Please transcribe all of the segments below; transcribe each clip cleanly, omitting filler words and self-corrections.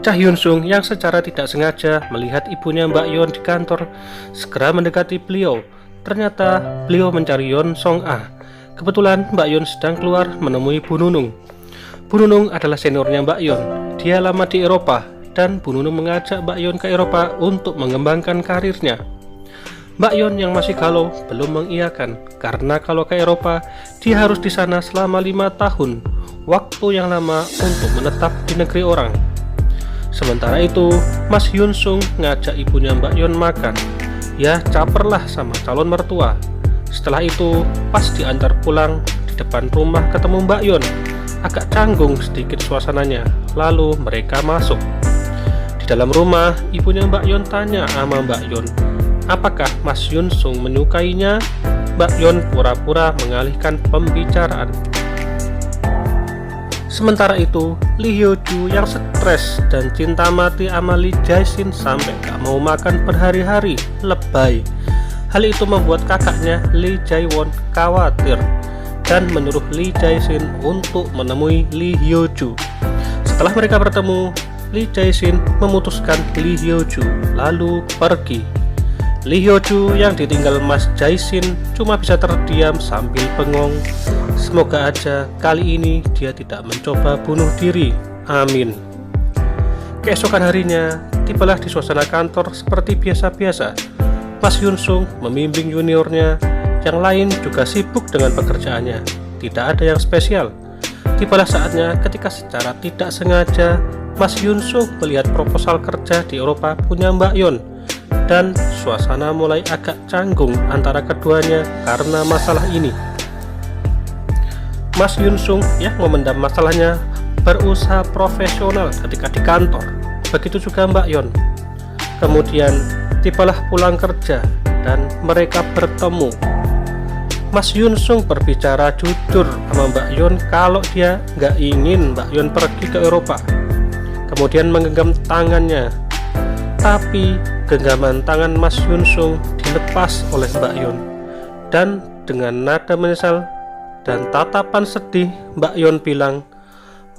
Cha Hyun-sung yang secara tidak sengaja melihat ibunya Mbak Yeon di kantor segera mendekati beliau. Ternyata beliau mencari Yeon Song-ah. Kebetulan Mbak Yeon sedang keluar menemui Bu Nunung. Bu Nunung adalah seniornya Mbak Yeon. Dia lama di Eropa dan Bu Nunung mengajak Mbak Yeon ke Eropa untuk mengembangkan karirnya. Mbak Yeon yang masih galau belum mengiyakan karena kalau ke Eropa dia harus di sana selama 5 tahun, waktu yang lama untuk menetap di negeri orang. Sementara itu, Mas Hyun-sung ngajak ibunya Mbak Yeon makan. Ya caperlah sama calon mertua. Setelah itu, pas diantar pulang, di depan rumah ketemu Mbak Yeon. Agak canggung sedikit suasananya, lalu mereka masuk. Di dalam rumah, ibunya Mbak Yeon tanya sama Mbak Yeon, apakah Mas Hyun-sung menyukainya? Mbak Yeon pura-pura mengalihkan pembicaraan. Sementara itu, Lee Hyo-joo yang stres dan cinta mati sama Lee Jae-shin sampai gak mau makan berhari-hari, lebay. Hal itu membuat kakaknya Lee Jae-won khawatir dan menyuruh Lee Jae-shin untuk menemui Lee Hyo-joo. Setelah mereka bertemu, Lee Jae-shin memutuskan Lee Hyo-joo lalu pergi. Lee Hyo-joo yang ditinggal Mas Jae-shin cuma bisa terdiam sambil bengong. Semoga aja kali ini dia tidak mencoba bunuh diri. Amin. Keesokan harinya, tibalah di suasana kantor seperti biasa-biasa. Mas Hyun-sung membimbing juniornya, yang lain juga sibuk dengan pekerjaannya. Tidak ada yang spesial. Tibalah saatnya ketika secara tidak sengaja Mas Hyun-sung melihat proposal kerja di Eropa punya Mbak Yeon, dan suasana mulai agak canggung antara keduanya karena masalah ini. Mas Hyun-sung yang memendam masalahnya berusaha profesional ketika di kantor. Begitu juga Mbak Yeon. Kemudian tibalah pulang kerja dan mereka bertemu. Mas Hyun-sung berbicara jujur sama Mbak Yeon kalau dia nggak ingin Mbak Yeon pergi ke Eropa. Kemudian menggenggam tangannya. Tapi genggaman tangan Mas Hyun-sung dilepas oleh Mbak Yeon. Dan dengan nada menyesal dan tatapan sedih, Mbak Yeon bilang,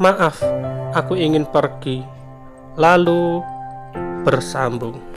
"Maaf, aku ingin pergi." Lalu bersambung.